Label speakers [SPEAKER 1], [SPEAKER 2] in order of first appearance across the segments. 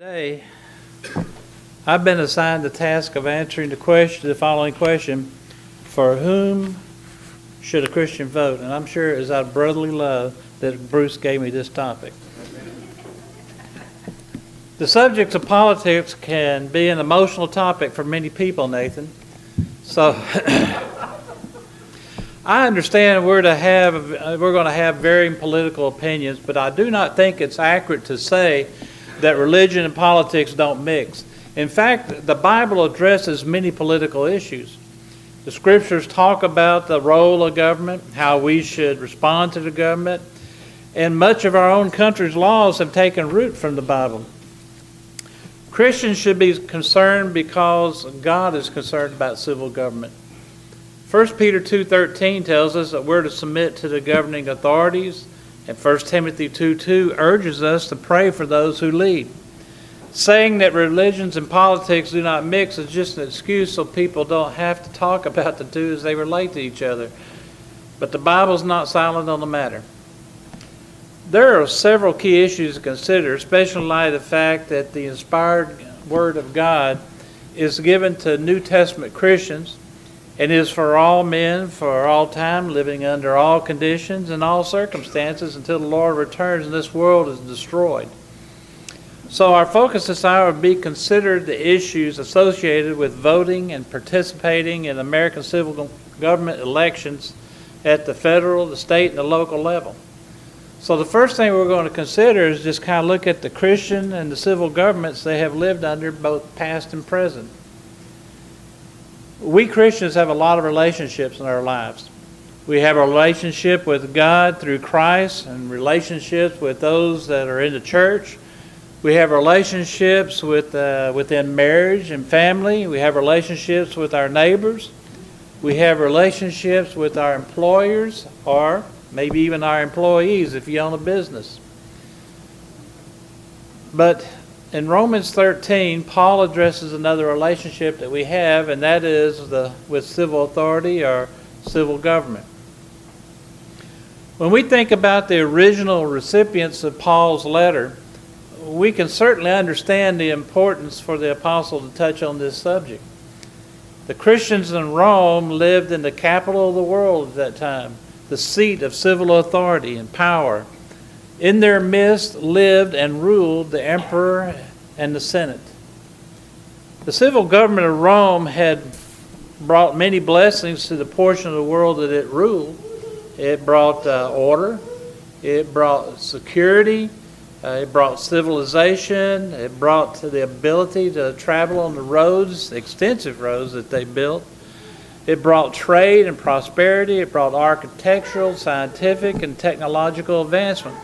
[SPEAKER 1] Today, I've been assigned the task of answering the following question: for whom should a Christian vote? And I'm sure it's out of brotherly love that Bruce gave me this topic. The subject of politics can be an emotional topic for many people, Nathan. So I understand we're going to have varying political opinions, but I do not think it's accurate to say that religion and politics don't mix. In fact, the Bible addresses many political issues. The scriptures talk about the role of government, how we should respond to the government, and much of our own country's laws have taken root from the Bible. Christians should be concerned because God is concerned about civil government. 1 Peter 2:13 tells us that we're to submit to the governing authorities, and 1 Timothy 2:2 urges us to pray for those who lead. Saying that religions and politics do not mix is just an excuse so people don't have to talk about the two as they relate to each other. But the Bible's not silent on the matter. There are several key issues to consider, especially in light of the fact that the inspired Word of God is given to New Testament Christians and is for all men, for all time, living under all conditions and all circumstances until the Lord returns and this world is destroyed. So our focus this hour would be considered the issues associated with voting and participating in American civil government elections at the federal, the state, and the local level. So the first thing we're going to consider is just kind of look at the Christian and the civil governments they have lived under, both past and present. We Christians have a lot of relationships in our lives. We have a relationship with God through Christ and relationships with those that are in the church. We have relationships within marriage and family. We have relationships with our neighbors. We have relationships with our employers or maybe even our employees if you own a business. But in Romans 13, Paul addresses another relationship that we have, and that is with civil authority or civil government. When we think about the original recipients of Paul's letter, we can certainly understand the importance for the apostle to touch on this subject. The Christians in Rome lived in the capital of the world at that time, the seat of civil authority and power. In their midst lived and ruled the emperor and the senate. The civil government of Rome had brought many blessings to the portion of the world that it ruled. It brought order, it brought security, it brought civilization, it brought the ability to travel on the roads, extensive roads that they built. It brought trade and prosperity, it brought architectural, scientific, and technological advancement.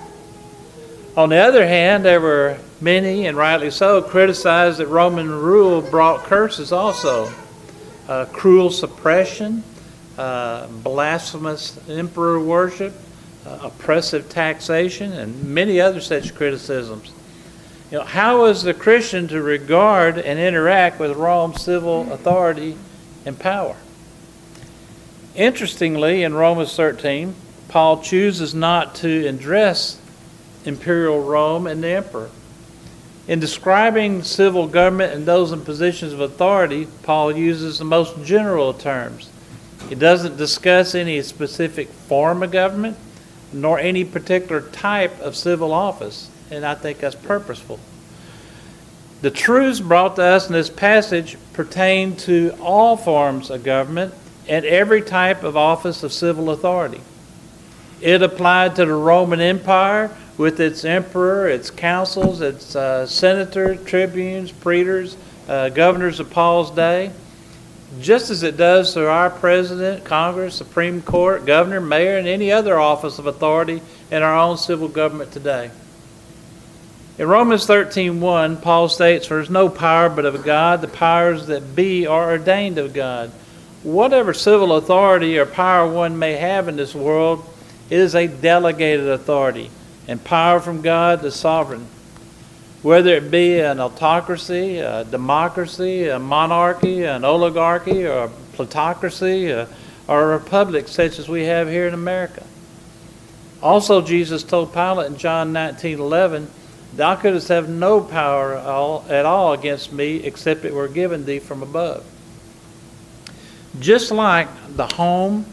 [SPEAKER 1] On the other hand, there were many, and rightly so, criticized that Roman rule brought curses also. Cruel suppression, blasphemous emperor worship, oppressive taxation, and many other such criticisms. How is the Christian to regard and interact with Rome's civil authority and power? Interestingly, in Romans 13, Paul chooses not to address imperial Rome and the emperor. In describing civil government and those in positions of authority, Paul uses the most general terms. He doesn't discuss any specific form of government, nor any particular type of civil office, and I think that's purposeful. The truths brought to us in this passage pertain to all forms of government and every type of office of civil authority. It applied to the Roman Empire with its emperor, its councils, its senators, tribunes, praetors, governors of Paul's day, just as it does to our president, Congress, Supreme Court, governor, mayor, and any other office of authority in our own civil government today. In Romans 13:1, Paul states, "For there is no power but of God, the powers that be are ordained of God." Whatever civil authority or power one may have in this world, it is a delegated authority and power from God, the sovereign. Whether it be an autocracy, a democracy, a monarchy, an oligarchy, or a plutocracy, or a republic such as we have here in America. Also, Jesus told Pilate in John 19:11 Thou couldst have no power at all against me, except it were given thee from above. Just like the home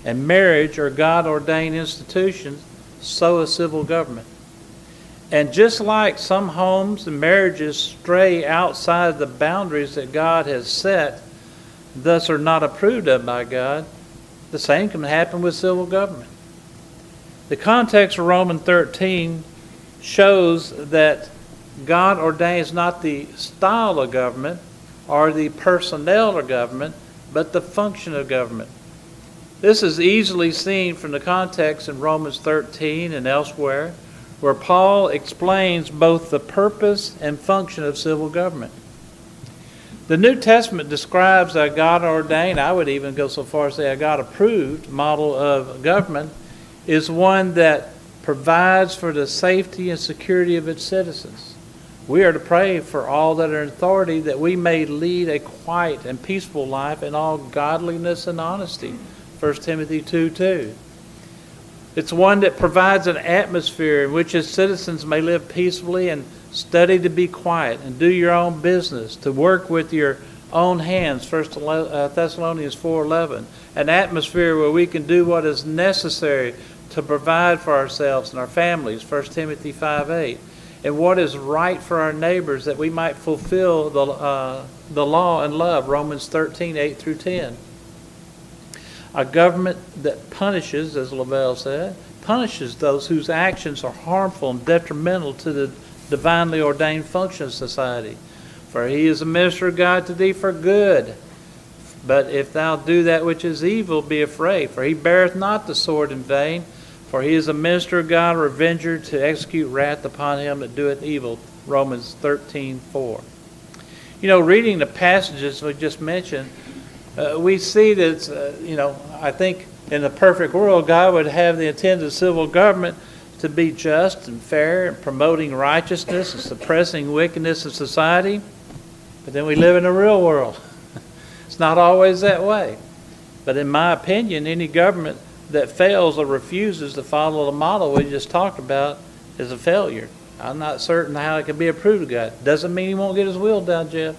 [SPEAKER 1] and marriage are God-ordained institutions, so is civil government. And just like some homes and marriages stray outside the boundaries that God has set, thus are not approved of by God, the same can happen with civil government. The context of Romans 13 shows that God ordains not the style of government or the personnel of government, but the function of government. This is easily seen from the context in Romans 13 and elsewhere, where Paul explains both the purpose and function of civil government. The New Testament describes a God-ordained, I would even go so far as to say a God-approved model of government is one that provides for the safety and security of its citizens. We are to pray for all that are in authority that we may lead a quiet and peaceful life in all godliness and honesty. 1 Timothy 2:2. It's one that provides an atmosphere in which its citizens may live peacefully and study to be quiet and do your own business, to work with your own hands, 1 Thessalonians 4:11. An atmosphere where we can do what is necessary to provide for ourselves and our families, 1 Timothy 5:8. And what is right for our neighbors, that we might fulfill the law and love, Romans 13:8-10. A government that punishes, as Lavelle said, punishes those whose actions are harmful and detrimental to the divinely ordained function of society. For he is a minister of God to thee for good. But if thou do that which is evil, be afraid, for he beareth not the sword in vain, for he is a minister of God, a revenger to execute wrath upon him that doeth evil, Romans 13:4. Reading the passages we just mentioned, we see that, I think in the perfect world, God would have the intent of civil government to be just and fair and promoting righteousness and suppressing wickedness in society. But then we live in the real world. It's not always that way. But in my opinion, any government that fails or refuses to follow the model we just talked about is a failure. I'm not certain how it can be approved of God. Doesn't mean he won't get his will done, Jeff.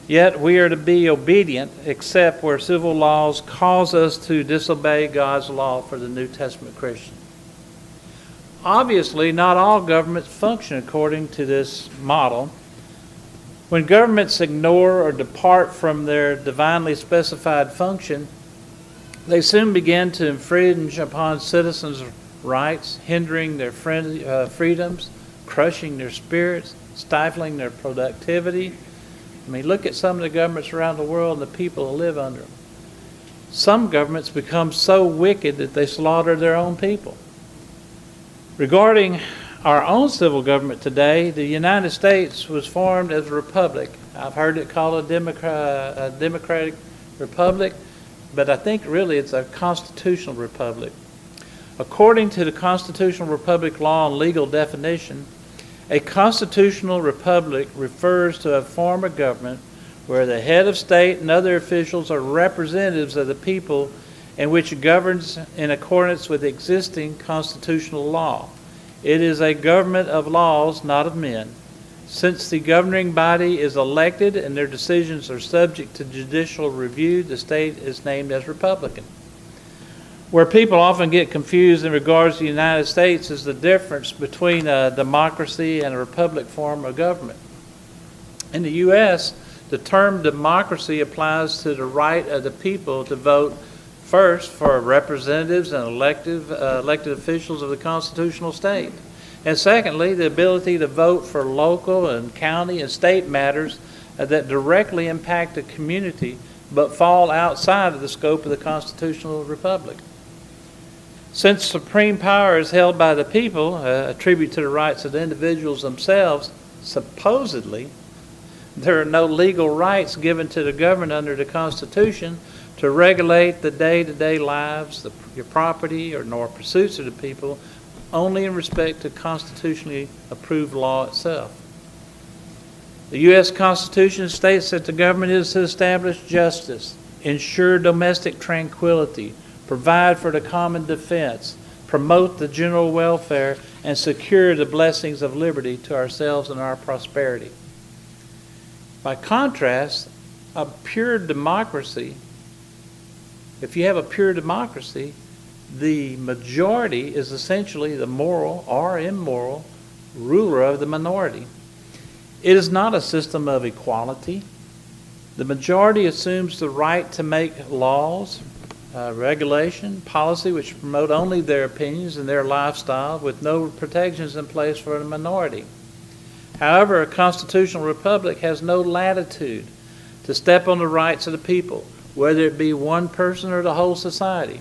[SPEAKER 1] Yet we are to be obedient except where civil laws cause us to disobey God's law for the New Testament Christian. Obviously, not all governments function according to this model. When governments ignore or depart from their divinely specified function, they soon begin to infringe upon citizens' rights, hindering their freedoms, crushing their spirits, stifling their productivity. Look at some of the governments around the world and the people that live under them. Some governments become so wicked that they slaughter their own people. Regarding our own civil government today, the United States was formed as a republic. I've heard it called a democratic republic, but I think really it's a constitutional republic. According to the Constitutional Republic law and legal definition, a constitutional republic refers to a form of government where the head of state and other officials are representatives of the people and which governs in accordance with existing constitutional law. It is a government of laws, not of men. Since the governing body is elected and their decisions are subject to judicial review, the state is named as Republican. Where people often get confused in regards to the United States is the difference between a democracy and a republic form of government. In the U.S., the term democracy applies to the right of the people to vote first for representatives and elected officials of the constitutional state. And secondly, the ability to vote for local and county and state matters that directly impact the community but fall outside of the scope of the constitutional republic. Since supreme power is held by the people, a tribute to the rights of the individuals themselves, supposedly, there are no legal rights given to the government under the Constitution to regulate the day-to-day lives, your property, or nor pursuits of the people, only in respect to constitutionally approved law itself. The U.S. Constitution states that the government is to establish justice, ensure domestic tranquility, provide for the common defense, promote the general welfare, and secure the blessings of liberty to ourselves and our prosperity. By contrast, a pure democracy, if you have a pure democracy, the majority is essentially the moral or immoral ruler of the minority. It is not a system of equality. The majority assumes the right to make laws, regulation, policy which promote only their opinions and their lifestyle with no protections in place for the minority. However, a constitutional republic has no latitude to step on the rights of the people, whether it be one person or the whole society.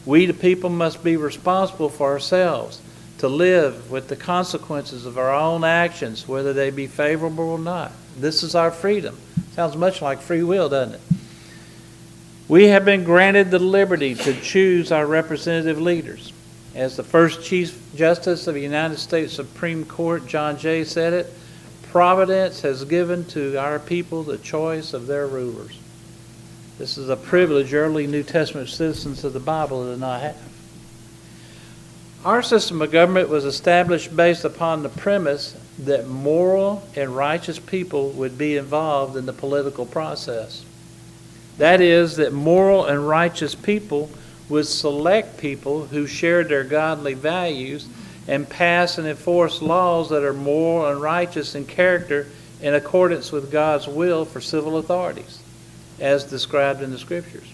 [SPEAKER 1] We, the people, must be responsible for ourselves, to live with the consequences of our own actions, whether they be favorable or not. This is our freedom. Sounds much like free will, doesn't it? We have been granted the liberty to choose our representative leaders. As the first Chief Justice of the United States Supreme Court, John Jay, said it, Providence has given to our people the choice of their rulers. This is a privilege early New Testament citizens of the Bible did not have. Our system of government was established based upon the premise that moral and righteous people would be involved in the political process. That is, that moral and righteous people would select people who shared their godly values and pass and enforce laws that are moral and righteous in character in accordance with God's will for civil authorities, as described in the Scriptures.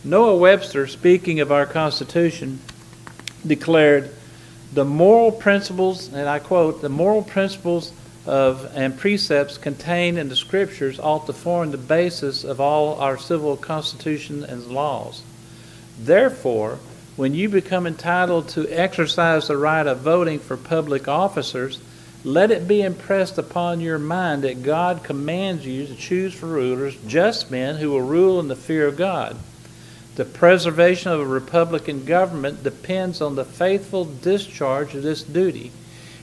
[SPEAKER 1] Noah Webster, speaking of our Constitution, declared, "The moral principles," and I quote, "the moral principles of and precepts contained in the Scriptures ought to form the basis of all our civil constitution and laws. Therefore, when you become entitled to exercise the right of voting for public officers, let it be impressed upon your mind that God commands you to choose for rulers just men who will rule in the fear of God. The preservation of a republican government depends on the faithful discharge of this duty.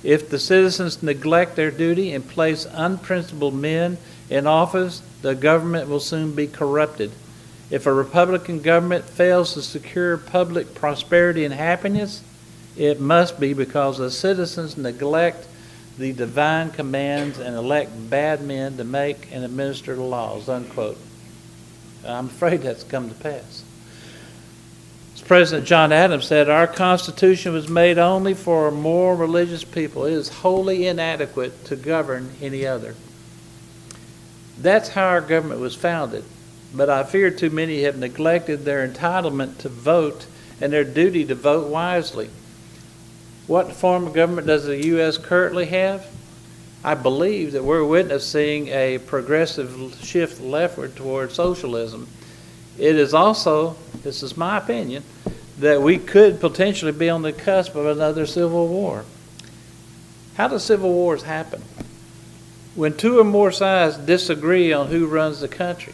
[SPEAKER 1] If the citizens neglect their duty and place unprincipled men in office, the government will soon be corrupted. If a republican government fails to secure public prosperity and happiness, it must be because the citizens neglect the divine commands and elect bad men to make and administer the laws," unquote. I'm afraid that's come to pass. As President John Adams said, "Our Constitution was made only for a moral religious people. It is wholly inadequate to govern any other." That's how our government was founded. But I fear too many have neglected their entitlement to vote and their duty to vote wisely. What form of government does the U.S. currently have? I believe that we're witnessing a progressive shift leftward toward socialism. It is also, this is my opinion, that we could potentially be on the cusp of another civil war. How do civil wars happen? When two or more sides disagree on who runs the country.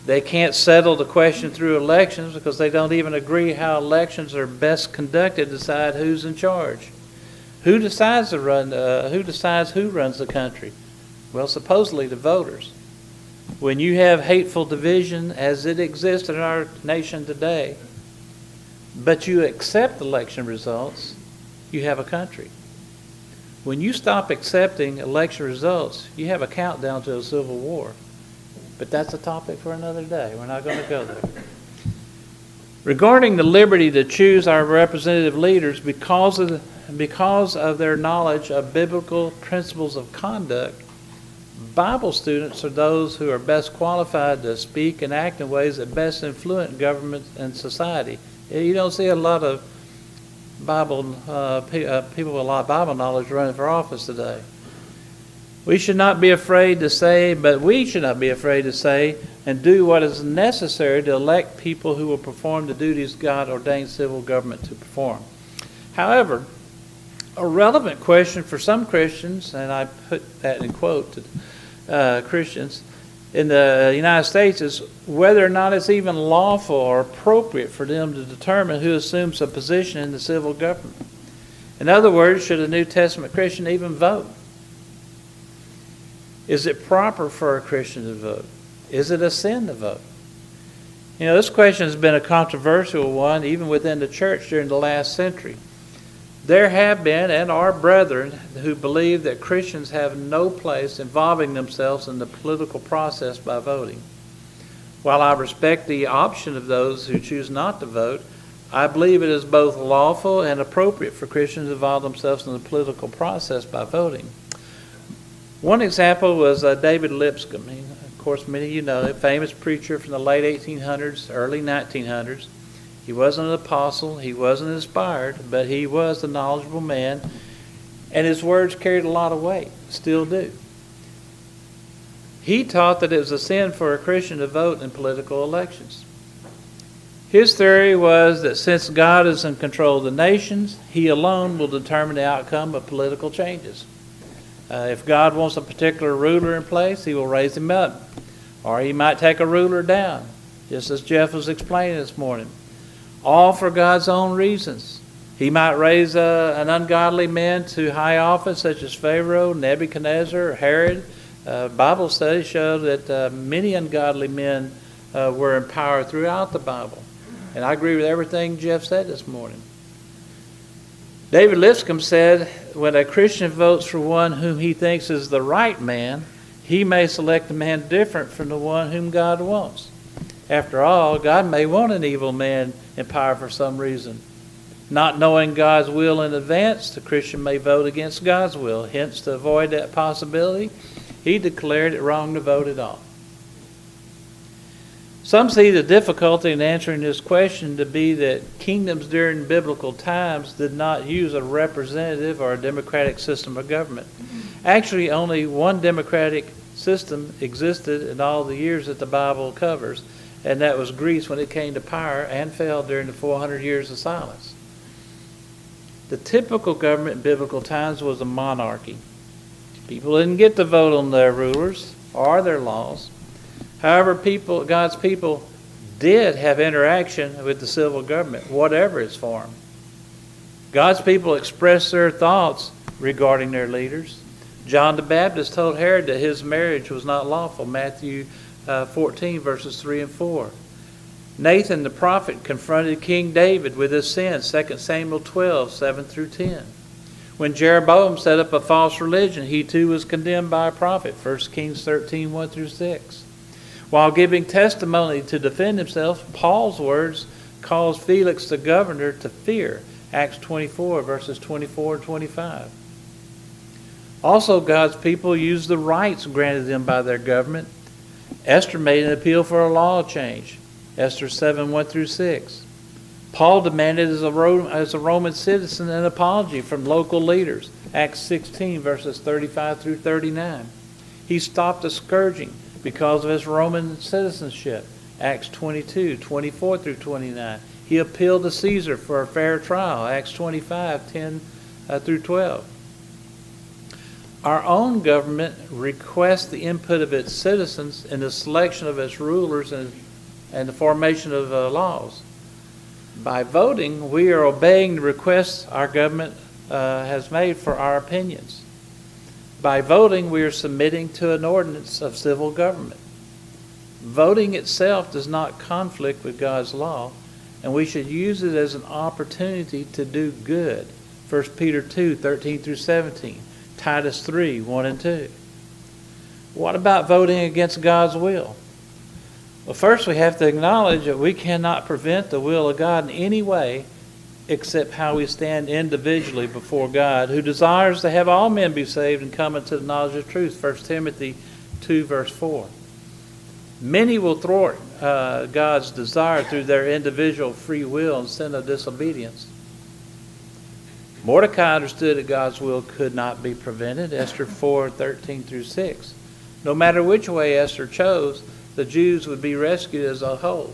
[SPEAKER 1] They can't settle the question through elections because they don't even agree how elections are best conducted to decide who's in charge. Who decides who runs the country? Well, supposedly the voters. When you have hateful division as it exists in our nation today, but you accept election results, you have a country. When you stop accepting election results, you have a countdown to a civil war. But that's a topic for another day. We're not going to go there. Regarding the liberty to choose our representative leaders because of their knowledge of biblical principles of conduct, Bible students are those who are best qualified to speak and act in ways that best influence government and society. You don't see a lot of people with a lot of Bible knowledge running for office today. We should not be afraid to say and do what is necessary to elect people who will perform the duties God ordained civil government to perform. However, a relevant question for some Christians, and I put that in quote to Christians in the United States, is whether or not it's even lawful or appropriate for them to determine who assumes a position in the civil government. In other words, should a New Testament Christian even vote? Is it proper for a Christian to vote? Is it a sin to vote? This question has been a controversial one even within the church during the last century. There have been and are brethren who believe that Christians have no place involving themselves in the political process by voting. While I respect the option of those who choose not to vote, I believe it is both lawful and appropriate for Christians to involve themselves in the political process by voting. One example was David Lipscomb. Of course, many of you know, a famous preacher from the late 1800s, early 1900s. He wasn't an apostle, he wasn't inspired, but he was a knowledgeable man, and his words carried a lot of weight, still do. He taught that it was a sin for a Christian to vote in political elections. His theory was that since God is in control of the nations, He alone will determine the outcome of political changes. If God wants a particular ruler in place, He will raise him up. Or He might take a ruler down, just as Jeff was explaining this morning. All for God's own reasons. He might raise an ungodly man to high office, such as Pharaoh, Nebuchadnezzar, or Herod. Bible studies show that many ungodly men were in power throughout the Bible. And I agree with everything Jeff said this morning. David Lipscomb said, when a Christian votes for one whom he thinks is the right man, he may select a man different from the one whom God wants. After all, God may want an evil man in power for some reason. Not knowing God's will in advance, the Christian may vote against God's will. Hence, to avoid that possibility, he declared it wrong to vote at all. Some see the difficulty in answering this question to be that kingdoms during biblical times did not use a representative or a democratic system of government. Actually, only one democratic system existed in all the years that the Bible covers, and that was Greece when it came to power and fell during the 400 years of silence. The typical government in biblical times was a monarchy. People didn't get to vote on their rulers or their laws. However, God's people did have interaction with the civil government, whatever its form. God's people expressed their thoughts regarding their leaders. John the Baptist told Herod that his marriage was not lawful, Matthew 14, verses 3 and 4. Nathan the prophet confronted King David with his sins, 2 Samuel 12, 7 through 10. When Jeroboam set up a false religion, he too was condemned by a prophet, 1 Kings 13, 1 through 6. While giving testimony to defend himself, Paul's words caused Felix the governor to fear, Acts 24, verses 24 and 25. Also, God's people used the rights granted them by their government. Esther made an appeal for a law change, Esther 7, 1 through 6. Paul demanded as a Roman citizen an apology from local leaders, Acts 16, verses 35 through 39. He stopped the scourging because of his Roman citizenship, Acts 22, 24 through 29. He appealed to Caesar for a fair trial, Acts 25, 10 through 12. Our own government requests the input of its citizens in the selection of its rulers and the formation of laws. By voting, we are obeying the requests our government has made for our opinions. By voting, we are submitting to an ordinance of civil government. Voting itself does not conflict with God's law, and we should use it as an opportunity to do good. 1 Peter 2, 13 through 17, Titus 3, 1 and 2. What about voting against God's will? Well, first we have to acknowledge that we cannot prevent the will of God in any way except how we stand individually before God, who desires to have all men be saved and come into the knowledge of truth. 1 Timothy 2, verse 4. Many will thwart God's desire through their individual free will and sin of disobedience. Mordecai understood that God's will could not be prevented, Esther 4, 13 through 6. No matter which way Esther chose, the Jews would be rescued as a whole.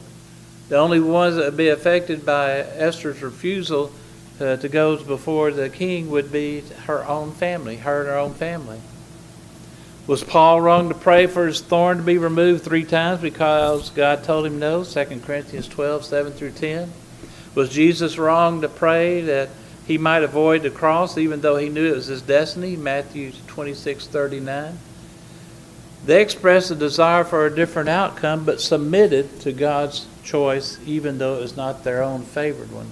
[SPEAKER 1] The only ones that would be affected by Esther's refusal to go before the king would be her own family, her and her own family. Was Paul wrong to pray for his thorn to be removed 3 times because God told him no, 2 Corinthians 12, 7 through 10? Was Jesus wrong to pray that he might avoid the cross even though he knew it was his destiny, Matthew 26, 39? They expressed a desire for a different outcome, but submitted to God's choice, even though it was not their own favored one.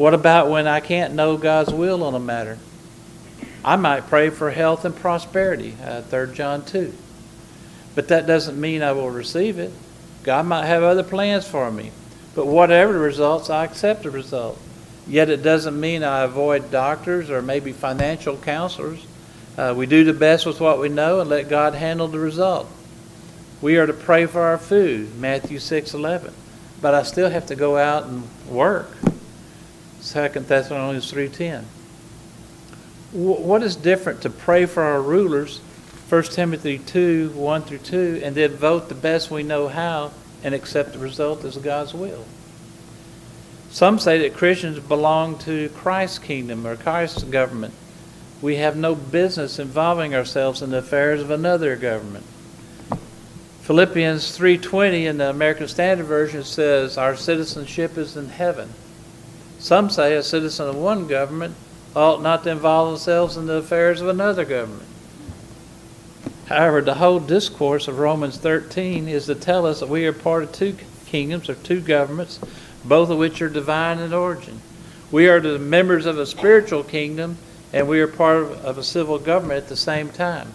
[SPEAKER 1] What about when I can't know God's will on a matter? I might pray for health and prosperity, 3 John 2. But that doesn't mean I will receive it. God might have other plans for me. But whatever the results, I accept the result. Yet it doesn't mean I avoid doctors or maybe financial counselors. We do the best with what we know and let God handle the result. We are to pray for our food, Matthew 6:11. But I still have to go out and work, 2 Thessalonians 3:10. What is different to pray for our rulers, 1 Timothy 2:1-2, and then vote the best we know how and accept the result as God's will? Some say that Christians belong to Christ's kingdom or Christ's government. We have no business involving ourselves in the affairs of another government. Philippians 3:20 in the American Standard Version says, our citizenship is in heaven. Some say a citizen of one government ought not to involve themselves in the affairs of another government. However, the whole discourse of Romans 13 is to tell us that we are part of two kingdoms or two governments, both of which are divine in origin. We are the members of a spiritual kingdom, and we are part of a civil government at the same time.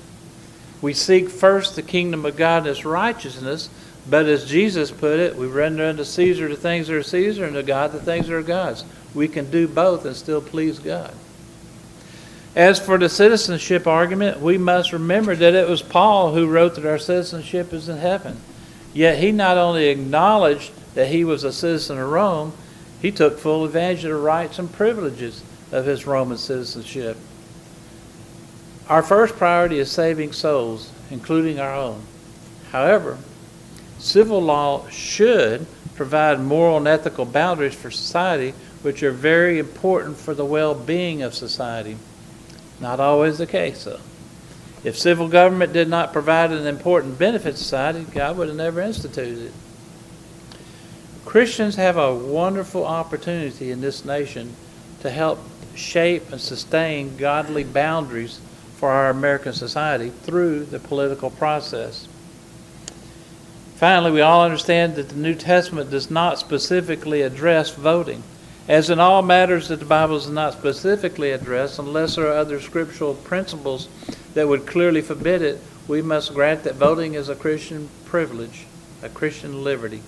[SPEAKER 1] We seek first the kingdom of God and His righteousness, but as Jesus put it, we render unto Caesar the things that are Caesar, and to God the things that are God's. We can do both and still please God. As for the citizenship argument, we must remember that it was Paul who wrote that our citizenship is in heaven. Yet he not only acknowledged that he was a citizen of Rome, he took full advantage of the rights and privileges of his Roman citizenship. Our first priority is saving souls, including our own. However, civil law should provide moral and ethical boundaries for society, which are very important for the well-being of society. Not always the case, though. If civil government did not provide an important benefit to society, God would have never instituted it. Christians have a wonderful opportunity in this nation to help shape and sustain godly boundaries for our American society through the political process. Finally, we all understand that the New Testament does not specifically address voting. As in all matters that the Bible does not specifically address, unless there are other scriptural principles that would clearly forbid it, we must grant that voting is a Christian privilege, a Christian liberty.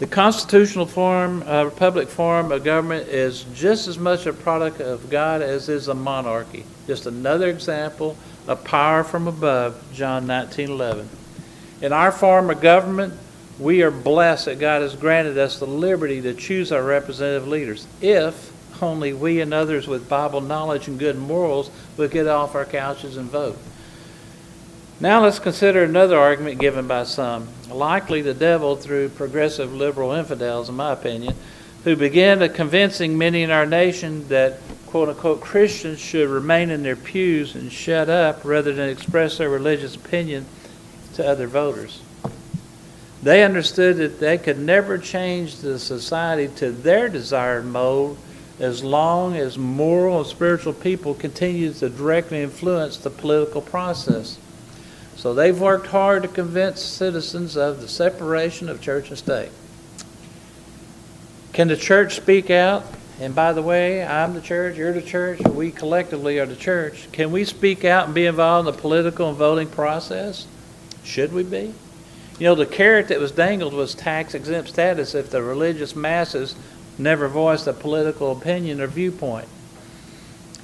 [SPEAKER 1] The constitutional form, republic form of government is just as much a product of God as is a monarchy. Just another example of power from above, John 19:11. In our form of government, we are blessed that God has granted us the liberty to choose our representative leaders, if only we and others with Bible knowledge and good morals would get off our couches and vote. Now let's consider another argument given by some, likely the devil through progressive liberal infidels, in my opinion, who began to convincing many in our nation that quote-unquote Christians should remain in their pews and shut up rather than express their religious opinion to other voters. They understood that they could never change the society to their desired mold as long as moral and spiritual people continue to directly influence the political process. So they've worked hard to convince citizens of the separation of church and state. Can the church speak out? And by the way, I'm the church, you're the church, we collectively are the church. Can we speak out and be involved in the political and voting process? Should we be? You know, the carrot that was dangled was tax-exempt status if the religious masses never voiced a political opinion or viewpoint.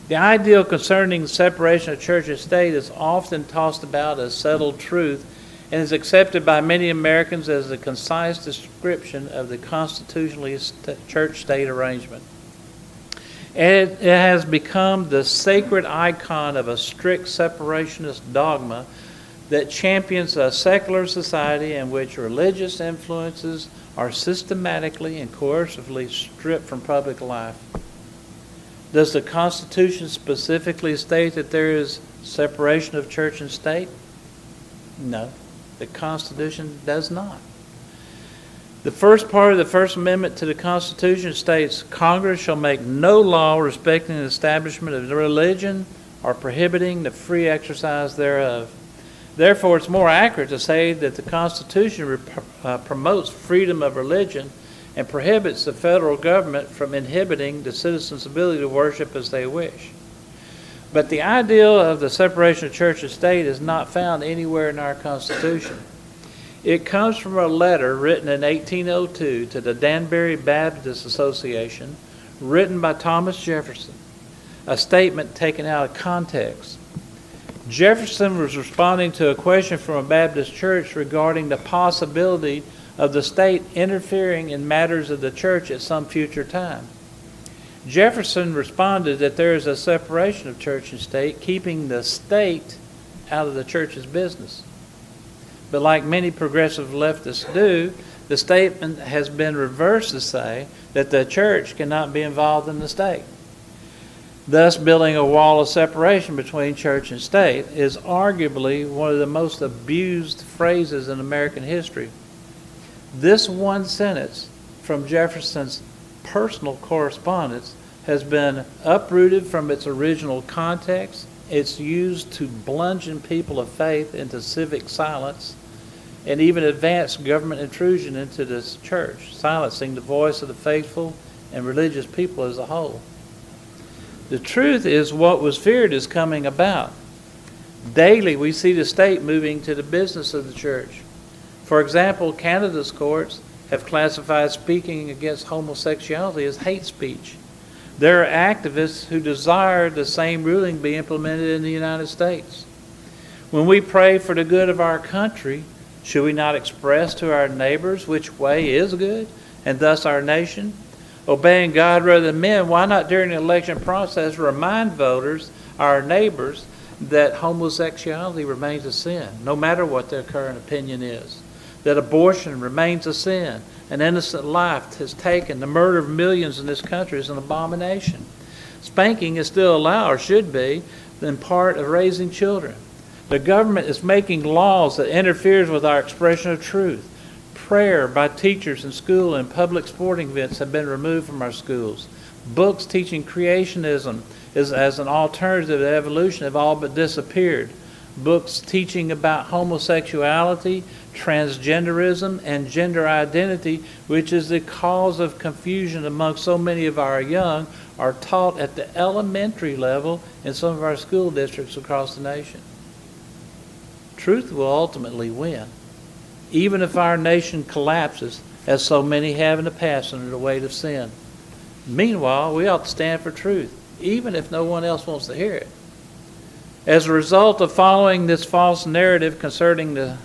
[SPEAKER 1] The ideal concerning the separation of church and state is often tossed about as settled truth and is accepted by many Americans as a concise description of the constitutionally church-state arrangement. And it has become the sacred icon of a strict separationist dogma that champions a secular society in which religious influences are systematically and coercively stripped from public life. Does the Constitution specifically state that there is separation of church and state? No, the Constitution does not. The first part of the First Amendment to the Constitution states, Congress shall make no law respecting the establishment of religion or prohibiting the free exercise thereof. Therefore, it's more accurate to say that the Constitution promotes freedom of religion and prohibits the federal government from inhibiting the citizens' ability to worship as they wish. But the ideal of the separation of church and state is not found anywhere in our Constitution. It comes from a letter written in 1802 to the Danbury Baptist Association, written by Thomas Jefferson, a statement taken out of context. Jefferson was responding to a question from a Baptist church regarding the possibility of the state interfering in matters of the church at some future time. Jefferson responded that there is a separation of church and state, keeping the state out of the church's business. But like many progressive leftists do, the statement has been reversed to say that the church cannot be involved in the state. Thus, building a wall of separation between church and state is arguably one of the most abused phrases in American history. This one sentence from Jefferson's personal correspondence has been uprooted from its original context. It's used to bludgeon people of faith into civic silence and even advance government intrusion into this church, silencing the voice of the faithful and religious people as a whole. The truth is what was feared is coming about. Daily we see the state moving to the business of the church. For example, Canada's courts have classified speaking against homosexuality as hate speech. There are activists who desire the same ruling be implemented in the United States. When we pray for the good of our country, should we not express to our neighbors which way is good, and thus our nation? Obeying God rather than men, why not during the election process remind voters, our neighbors, that homosexuality remains a sin, no matter what their current opinion is? That abortion remains a sin. An innocent life is taken. The murder of millions in this country is an abomination. Spanking is still allowed, or should be, in part of raising children. The government is making laws that interferes with our expression of truth. Prayer by teachers in school and public sporting events have been removed from our schools. Books teaching creationism as an alternative to evolution have all but disappeared. Books teaching about homosexuality, transgenderism, and gender identity, which is the cause of confusion among so many of our young, are taught at the elementary level in some of our school districts across the nation. Truth will ultimately win, even if our nation collapses, as so many have in the past under the weight of sin. Meanwhile, we ought to stand for truth, even if no one else wants to hear it. As a result of following this false narrative concerning the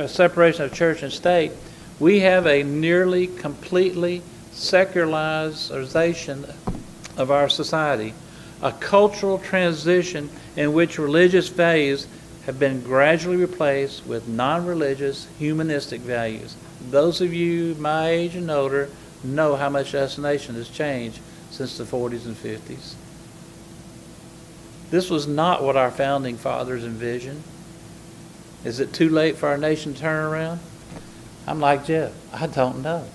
[SPEAKER 1] separation of church and state, we have a nearly completely secularization of our society, a cultural transition in which religious values have been gradually replaced with non-religious, humanistic values. Those of you my age and older know how much this nation has changed since the 40s and 50s. This was not what our founding fathers envisioned. Is it too late for our nation to turn around? I'm like Jeff. I don't know.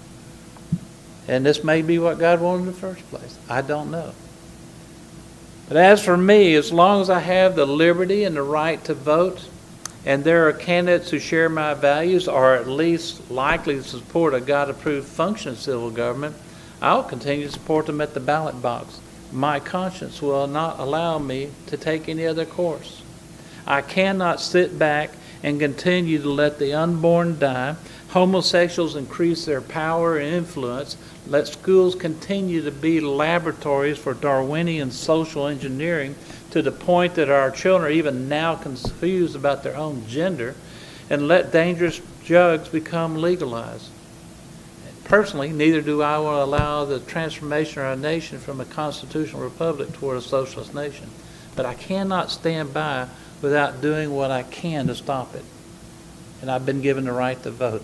[SPEAKER 1] And this may be what God wanted in the first place. I don't know. But as for me, as long as I have the liberty and the right to vote, and there are candidates who share my values, or at least likely to support a God-approved function of civil government, I'll continue to support them at the ballot box. My conscience will not allow me to take any other course. I cannot sit back and continue to let the unborn die, homosexuals increase their power and influence, let schools continue to be laboratories for Darwinian social engineering to the point that our children are even now confused about their own gender, and let dangerous drugs become legalized. Personally, neither do I want to allow the transformation of our nation from a constitutional republic toward a socialist nation. But I cannot stand by without doing what I can to stop it. And I've been given the right to vote.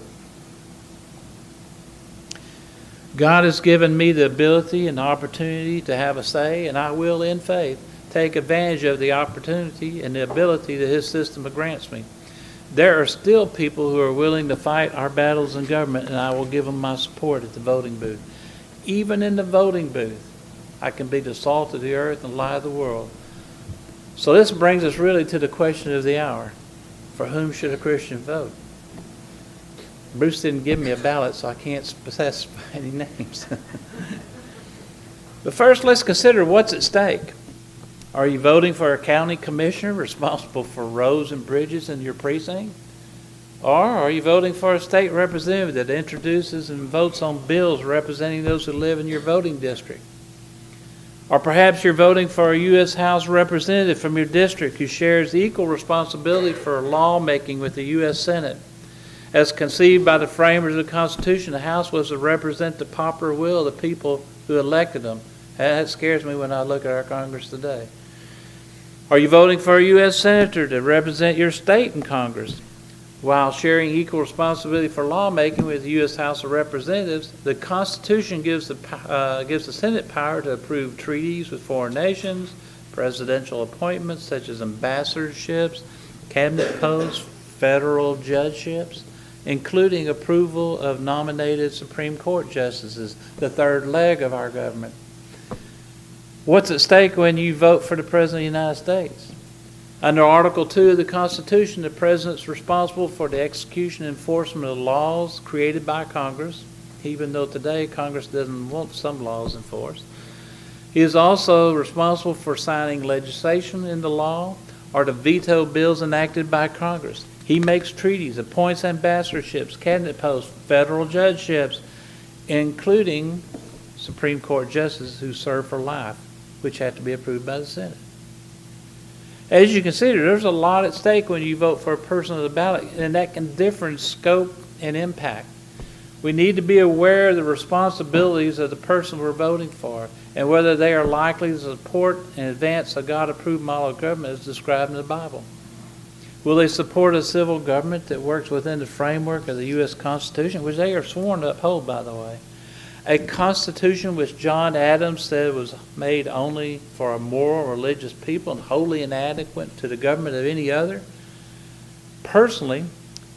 [SPEAKER 1] God has given me the ability and the opportunity to have a say, and I will, in faith, take advantage of the opportunity and the ability that His system grants me. There are still people who are willing to fight our battles in government, and I will give them my support at the voting booth. Even in the voting booth, I can be the salt of the earth and light of the world. So this brings us really to the question of the hour. For whom should a Christian vote? Bruce didn't give me a ballot, so I can't specify any names. But first, let's consider what's at stake. Are you voting for a county commissioner responsible for roads and bridges in your precinct? Or are you voting for a state representative that introduces and votes on bills representing those who live in your voting district? Or perhaps you're voting for a U.S. House representative from your district who shares equal responsibility for lawmaking with the U.S. Senate. As conceived by the framers of the Constitution, the House was to represent the popular will of the people who elected them. That scares me when I look at our Congress today. Are you voting for a U.S. Senator to represent your state in Congress? While sharing equal responsibility for lawmaking with the U.S. House of Representatives, the Constitution gives the Senate power to approve treaties with foreign nations, presidential appointments such as ambassadorships, cabinet posts, federal judgeships, including approval of nominated Supreme Court justices, the third leg of our government. What's at stake when you vote for the President of the United States? Under Article 2 of the Constitution, the President is responsible for the execution and enforcement of laws created by Congress, even though today Congress doesn't want some laws enforced. He is also responsible for signing legislation into law or to veto bills enacted by Congress. He makes treaties, appoints ambassadorships, cabinet posts, federal judgeships, including Supreme Court justices who serve for life, which have to be approved by the Senate. As you consider, there's a lot at stake when you vote for a person on the ballot, and that can differ in scope and impact. We need to be aware of the responsibilities of the person we're voting for and whether they are likely to support and advance a God-approved model of government as described in the Bible. Will they support a civil government that works within the framework of the U.S. Constitution, which they are sworn to uphold, by the way? A Constitution which John Adams said was made only for a moral, religious people and wholly inadequate to the government of any other? Personally,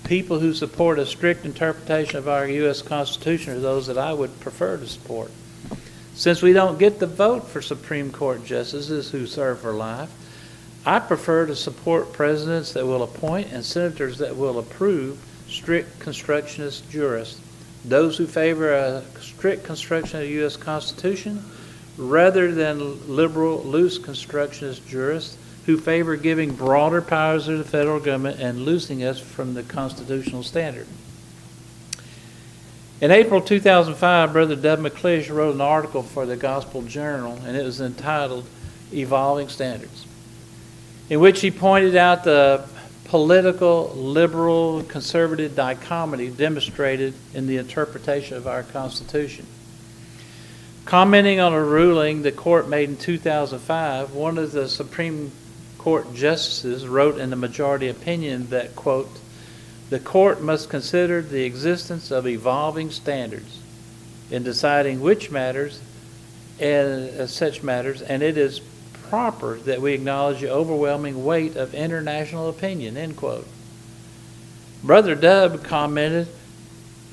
[SPEAKER 1] people who support a strict interpretation of our U.S. Constitution are those that I would prefer to support. Since we don't get to vote for Supreme Court justices who serve for life, I prefer to support presidents that will appoint and senators that will approve strict constructionist jurists. Those who favor a strict construction of the U.S. Constitution rather than liberal, loose constructionist jurists who favor giving broader powers to the federal government and loosening us from the constitutional standard. In April 2005, Brother Dub McClish wrote an article for the Gospel Journal, and it was entitled Evolving Standards, in which he pointed out the political, liberal, conservative dichotomy demonstrated in the interpretation of our Constitution. Commenting on a ruling the court made in 2005, one of the Supreme Court justices wrote in the majority opinion that, quote, "The court must consider the existence of evolving standards in deciding which matters and such matters, and it is proper that we acknowledge the overwhelming weight of international opinion," end quote. Brother Dub commented,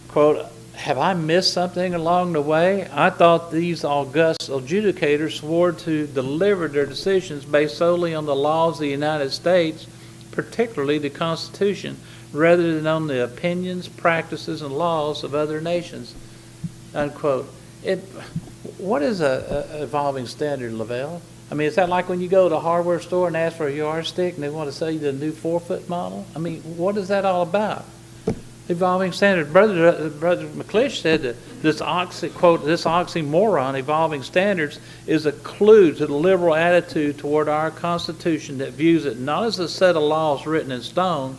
[SPEAKER 1] quote, "Have I missed something along the way? I thought these august adjudicators swore to deliver their decisions based solely on the laws of the United States, particularly the Constitution, rather than on the opinions, practices, and laws of other nations," unquote. What is a evolving standard, Lavelle? I mean, is that like when you go to a hardware store and ask for a yardstick and they want to sell you the new 4-foot model? I mean, what is that all about? Evolving standard. Brother McClish said that this oxymoron, evolving standards, is a clue to the liberal attitude toward our Constitution that views it not as a set of laws written in stone,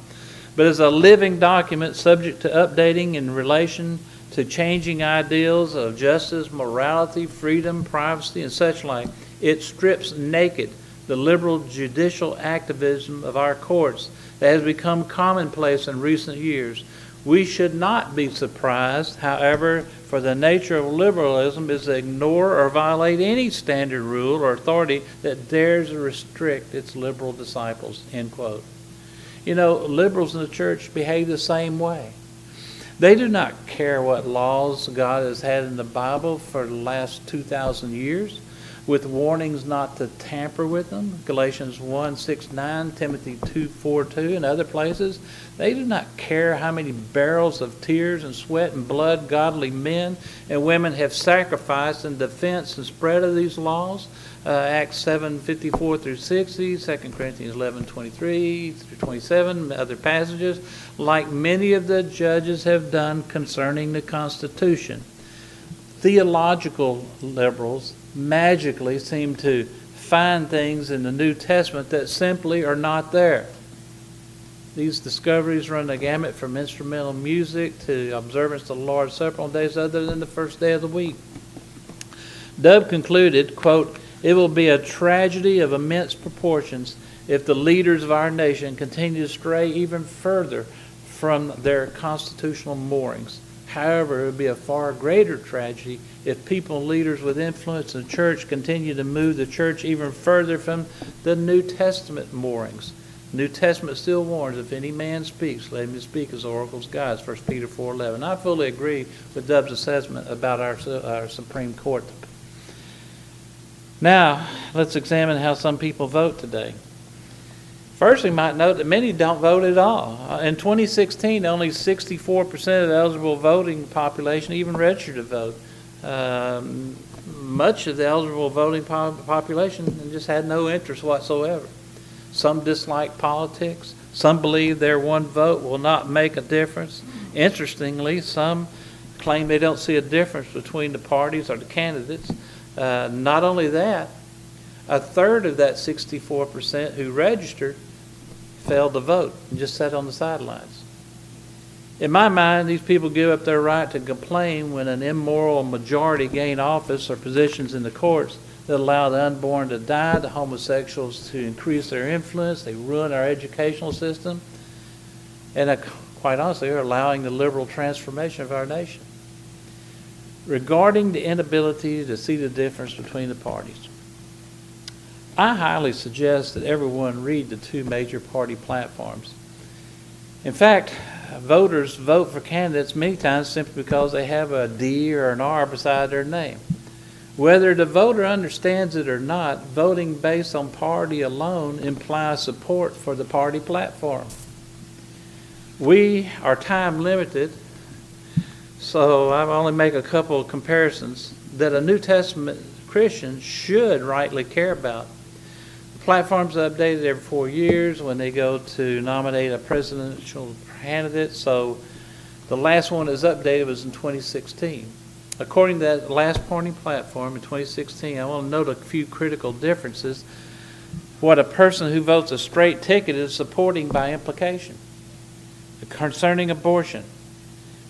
[SPEAKER 1] but as a living document subject to updating in relation to changing ideals of justice, morality, freedom, privacy, and such like. It strips naked the liberal judicial activism of our courts that has become commonplace in recent years. We should not be surprised, however, for the nature of liberalism is to ignore or violate any standard rule or authority that dares to restrict its liberal disciples, end quote. You know, liberals in the church behave the same way. They do not care what laws God has had in the Bible for the last 2,000 years. with warnings not to tamper with them. Galatians 1:6-9, Timothy 2:4-2, and other places. They do not care how many barrels of tears and sweat and blood godly men and women have sacrificed in defense and spread of these laws. Acts 7:54-60, 2 Corinthians 11:23-27, other passages, like many of the judges have done concerning the Constitution. Theological liberals magically seem to find things in the New Testament that simply are not there. These discoveries run the gamut from instrumental music to observance of the Lord's Supper on days other than the first day of the week. Dove concluded, quote, "It will be a tragedy of immense proportions if the leaders of our nation continue to stray even further from their constitutional moorings. However, it would be a far greater tragedy if people and leaders with influence in the church continue to move the church even further from the New Testament moorings. The New Testament still warns, if any man speaks, let him speak as oracles God, 1 Peter 4:11. I fully agree with Dove's assessment about our Supreme Court. Now, let's examine how some people vote today. First, we might note that many don't vote at all. In 2016, only 64% of the eligible voting population even registered to vote. Much of the eligible voting population just had no interest whatsoever. Some dislike politics. Some believe their one vote will not make a difference. Interestingly, some claim they don't see a difference between the parties or the candidates. Not only that, a third of that 64% who registered failed to vote and just sat on the sidelines. In my mind, these people give up their right to complain when an immoral majority gain office or positions in the courts that allow the unborn to die, the homosexuals to increase their influence, they ruin our educational system, and quite honestly, are allowing the liberal transformation of our nation. Regarding the inability to see the difference between the parties, I highly suggest that everyone read the two major party platforms. In fact, voters vote for candidates many times simply because they have a D or an R beside their name. Whether the voter understands it or not, voting based on party alone implies support for the party platform. We are time limited, so I'll only make a couple of comparisons that a New Testament Christian should rightly care about. The platforms are updated every 4 years when they go to nominate a presidential candidate, so the last one that's updated was in 2016. According to that last party platform in 2016, I want to note a few critical differences. What a person who votes a straight ticket is supporting by implication. Concerning abortion,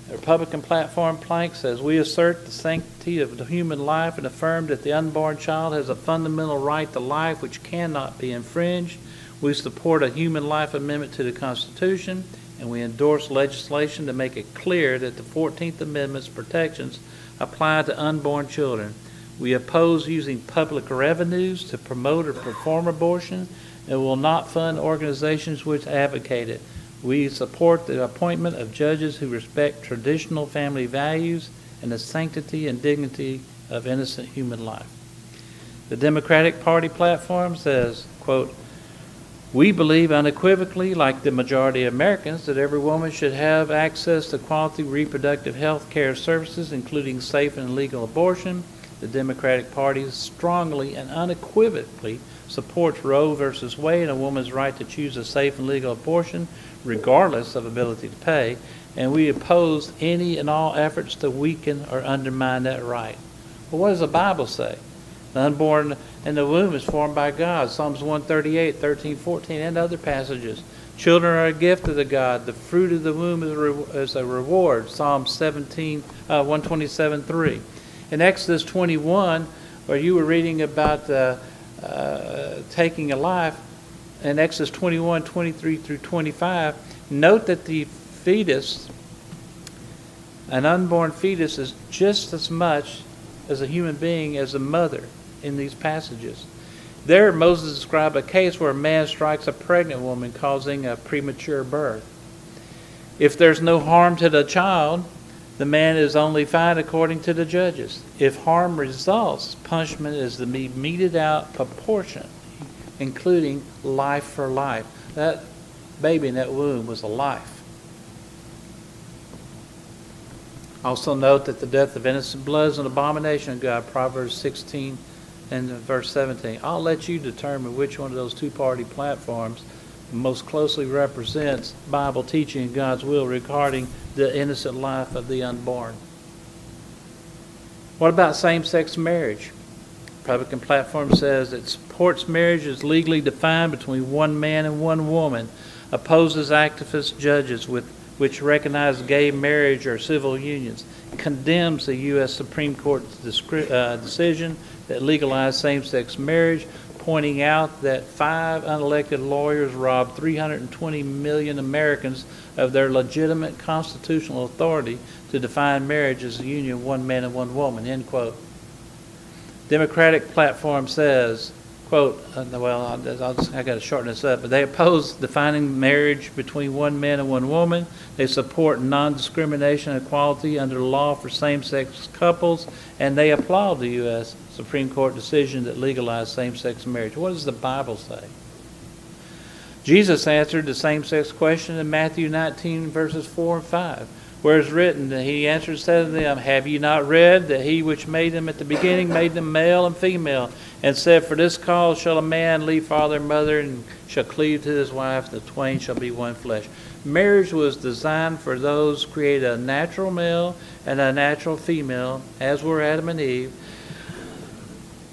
[SPEAKER 1] the Republican platform plank says, "We assert the sanctity of the human life and affirm that the unborn child has a fundamental right to life which cannot be infringed. We support a human life amendment to the Constitution, and we endorse legislation to make it clear that the 14th Amendment's protections apply to unborn children. We oppose using public revenues to promote or perform abortion and will not fund organizations which advocate it. We support the appointment of judges who respect traditional family values and the sanctity and dignity of innocent human life." The Democratic Party platform says, quote, "We believe unequivocally, like the majority of Americans, that every woman should have access to quality reproductive health care services, including safe and legal abortion. The Democratic Party strongly and unequivocally supports Roe v. Wade and a woman's right to choose a safe and legal abortion, regardless of ability to pay, and we oppose any and all efforts to weaken or undermine that right." Well, what does the Bible say? The unborn in the womb is formed by God, Psalms 138, 13, 14, and other passages. Children are a gift of the God. The fruit of the womb is a reward, Psalm 127, 3. In Exodus 21, where you were reading about taking a life, in Exodus 21, 23 through 25, note that the fetus, an unborn fetus, is just as much as a human being as a mother in these passages. There, Moses described a case where a man strikes a pregnant woman, causing a premature birth. If there's no harm to the child, the man is only fined according to the judges. If harm results, punishment is to be meted out proportionate, including life for life. That baby in that womb was a life. Also note that the death of innocent blood is an abomination of God, Proverbs 16 and verse 17. I'll let you determine which one of those two-party platforms most closely represents Bible teaching and God's will regarding the innocent life of the unborn. What about same-sex marriage? Republican platform says it supports marriage as legally defined between one man and one woman, opposes activist judges which recognize gay marriage or civil unions, condemns the U.S. Supreme Court's decision that legalized same-sex marriage, pointing out that 5 unelected lawyers robbed 320 million Americans of their legitimate constitutional authority to define marriage as a union of one man and one woman, end quote. Democratic platform says, quote, I got to shorten this up, but they oppose defining marriage between one man and one woman. They support non-discrimination and equality under the law for same-sex couples, and they applaud the U.S. Supreme Court decision that legalized same-sex marriage. What does the Bible say? Jesus answered the same-sex question in Matthew 19, verses 4 and 5. Where it's written, that he answered and said to them, have you not read that he which made them at the beginning made them male and female, and said, for this cause shall a man leave father and mother, and shall cleave to his wife, the twain shall be one flesh. Marriage was designed for those created a natural male and a natural female, as were Adam and Eve,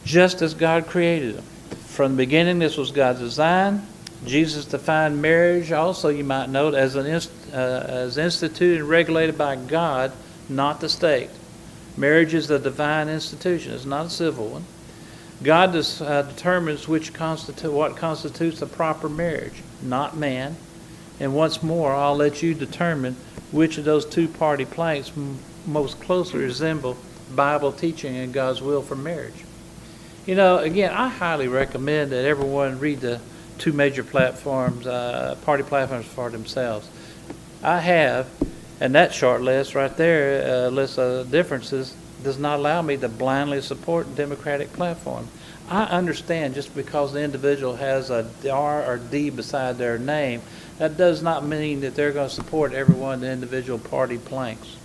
[SPEAKER 1] just as God created them. From the beginning, this was God's design. Jesus defined marriage also, you might note, as instituted and regulated by God, not the state. Marriage is a divine institution. It's not a civil one. God determines what constitutes a proper marriage, not man. And once more, I'll let you determine which of those two-party planks most closely resemble Bible teaching and God's will for marriage. You know, again, I highly recommend that everyone read the two major platforms, party platforms for themselves. I have, and that short list right there, list of differences, does not allow me to blindly support the Democratic platform. I understand just because the individual has a R or D beside their name, that does not mean that they're going to support every one of the individual party planks.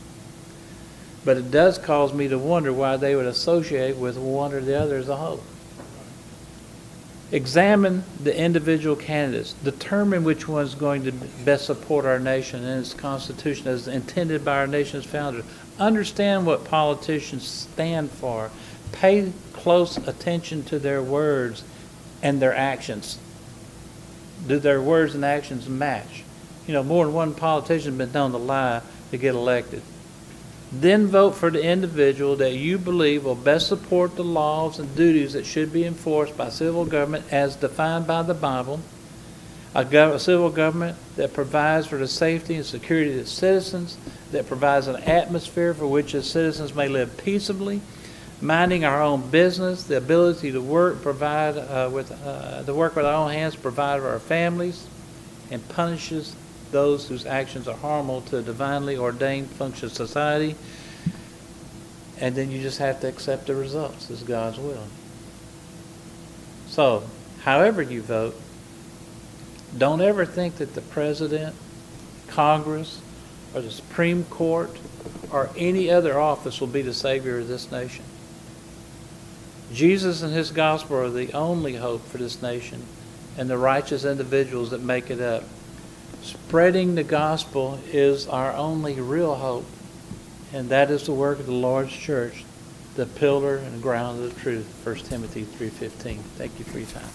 [SPEAKER 1] But it does cause me to wonder why they would associate with one or the other as a whole. Examine the individual candidates. Determine which one is going to best support our nation and its Constitution as intended by our nation's founders. Understand what politicians stand for. Pay close attention to their words and their actions. Do their words and actions match? You know, more than one politician has been known to lie to get elected. Then vote for the individual that you believe will best support the laws and duties that should be enforced by civil government as defined by the Bible, a civil government that provides for the safety and security of its citizens, that provides an atmosphere for which its citizens may live peaceably, minding our own business, the ability to work, provide to work with our own hands, provide for our families, and punishes those whose actions are harmful to a divinely ordained function of society. And then you just have to accept the results as God's will. So, however you vote, don't ever think that the President, Congress, or the Supreme Court, or any other office will be the Savior of this nation. Jesus and His gospel are the only hope for this nation and the righteous individuals that make it up. Spreading the gospel is our only real hope, and that is the work of the Lord's church, the pillar and ground of the truth, 1 Timothy 3:15. Thank you for your time.